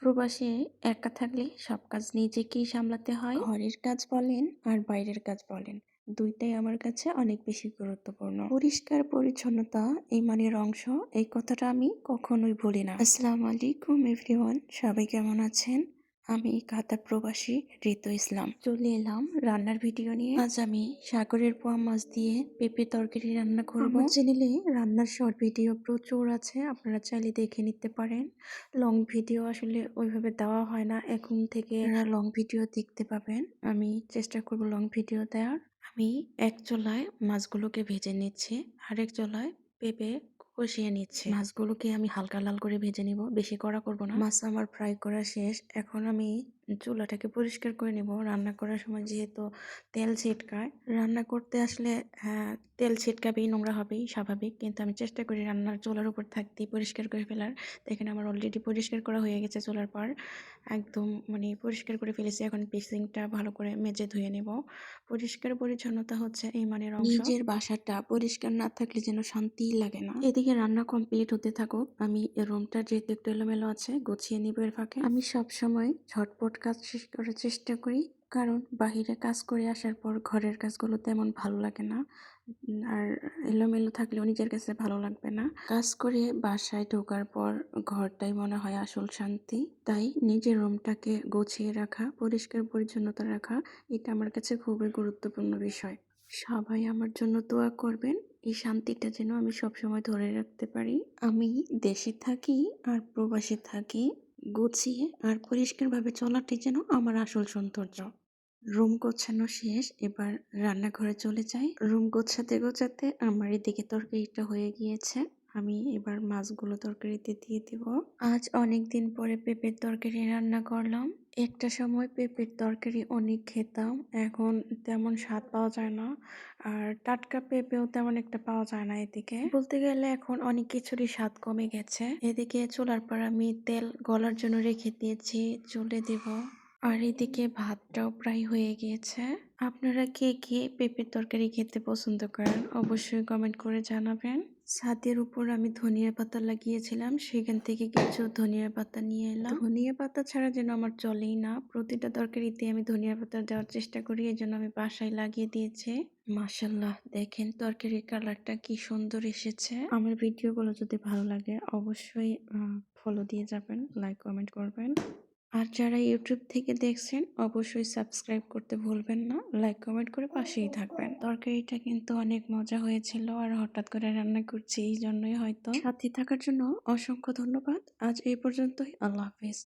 প্রবাসে একা থাকলে সব কাজ নিজেকেই সামলাতে হয়। ঘরের কাজ বলেন আর বাইরের কাজ বলেন, দুইটাই আমার কাছে অনেক বেশি গুরুত্বপূর্ণ। পরিষ্কার পরিচ্ছন্নতা ইমানের অংশ, এই কথাটা আমি কখনোই ভুলি না। আসসালামু আলাইকুম এভরিওয়ান, সবাই কেমন আছেন? আমি কাতার প্রবাসী ঋতু ইসলাম চলে এলাম রান্নার ভিডিও নিয়ে। আজ আমি সাগরের পোয়া মাছ দিয়ে পেঁপে তরকারি রান্না করব। আমার চ্যানেলে রান্নার শর্ট ভিডিও প্রচুর আছে, আপনারা চাইলে দেখে নিতে পারেন। লং ভিডিও আসলে ওইভাবে দেওয়া হয় না, এখন থেকে লং ভিডিও দেখতে পাবেন। আমি চেষ্টা করব লং ভিডিও দেওয়ার। আমি এক চুলায় মাছগুলোকে ভেজে নিচ্ছি, আরেক চুলায় পেঁপে কষিয়ে নিচ্ছি। মাছগুলোকে আমি হালকা লাল করে ভেজে নিব, বেশি কড়া করব না। মাছ আমার ফ্রাই করা শেষ, এখন আমি চুলাটাকে পরিষ্কার করে নিব। রান্না করার সময় যেহেতু তেল ছিটকায়, রান্না করতে আসলে হ্যাঁ তেল ছিটকাবেই, নোংরা হবেই স্বাভাবিক, কিন্তু আমি চেষ্টা করি রান্নার চুলার উপর থাকতেই পরিষ্কার করে ফেলার। দেখেন আমার অলরেডি পরিষ্কার করা হয়ে গেছে চুলার পর, একদম পরিষ্কার করে ফেলেছি। এখন বেসিনটা ভালো করে মেজে ধুয়ে নেব। পরিষ্কার পরিচ্ছন্নতা হচ্ছে ইমানের অংশ। নিজের বাসাটা পরিষ্কার না থাকলে যেন শান্তিই লাগে না। এদিকে রান্না কমপ্লিট হতে থাকুক, আমি রুমটা যেহেতু একটু এলোমেলো আছে গুছিয়ে নিব এর ফাঁকে। আমি সব সময় ঝটপট কাজ শেষ করার চেষ্টা করি, কারণ বাহিরে কাজ করে আসার পর ঘরের কাজগুলো তেমন ভালো লাগে না, আর এলোমেলো থাকলেও নিজের কাছে ভালো লাগবে না। কাজ করে বাসায় ঢোকার পর ঘরটাই মনে হয় আসল শান্তি। তাই নিজের রুমটাকে গুছিয়ে রাখা, পরিষ্কার পরিচ্ছন্নতা রাখা, এটা আমার কাছে খুবই গুরুত্বপূর্ণ বিষয়। সবাই আমার জন্য দোয়া করবেন, এই শান্তিটা যেন আমি সবসময় ধরে রাখতে পারি। আমি দেশে থাকি আর প্রবাসে থাকি, গুছিয়ে আর পরিষ্কারভাবে চলাটি যেন আমার আসল সৌন্দর্য। রুম গোছানো শেষ, এবার রান্নাঘরে চলে যাই। রুম গোছাতে গোছাতে আমার এদিকে তরকারিটা হয়ে গিয়েছে, আমি এবার মাছগুলো তরকারিতে দিয়ে দিব। আজ অনেক দিন পরে পেঁপের তরকারি রান্না করলাম। একটা সময় পেঁপের তরকারি অনেক খেতাম, এখন তেমন স্বাদ পাওয়া যায় না, আর টাটকা পেঁপেও তেমন একটা পাওয়া যায় না। এদিকে বলতে গেলে এখন অনেক কিছুরই স্বাদ কমে গেছে। এদিকে চুলার পর আমি তেল গলার জন্য রেখে দিয়েছি, চুলে দিব। আর এদিকে ভাতটাও প্রায় হয়ে গিয়েছে। আপনারা কে কে পেঁপের তরকারি খেতে পছন্দ করেন অবশ্যই কমেন্ট করে জানাবেন। ছাদের উপর আমি ধনিয়া পাতা লাগিয়েছিলাম, সেখান থেকে কিছু ধনিয়া পাতা নিয়ে এলাম। ধনিয়া পাতা ছাড়া যেন আমার চলেই না, প্রতিটা তরকারিতে আমি ধনিয়া পাতা দেওয়ার চেষ্টা করি, এই জন্য আমি বাসায় লাগিয়ে দিয়েছি। মাশাল্লাহ, দেখেন তরকারির কালারটা কি সুন্দর এসেছে। আমার ভিডিওগুলো যদি ভালো লাগে অবশ্যই ফলো দিয়ে যাবেন, লাইক কমেন্ট করবেন। আর যারা ইউটিউব থেকে দেখছেন অবশ্যই সাবস্ক্রাইব করতে ভুলবেন না, লাইক কমেন্ট করে পাশেই থাকবেন। তরকারিটা কিন্তু অনেক মজা হয়েছিল, আর হঠাৎ করে রান্না করছি এই জন্যই হয়তো। সাথে থাকার জন্য অসংখ্য ধন্যবাদ। আজ এই পর্যন্তই, আল্লাহ হাফেজ।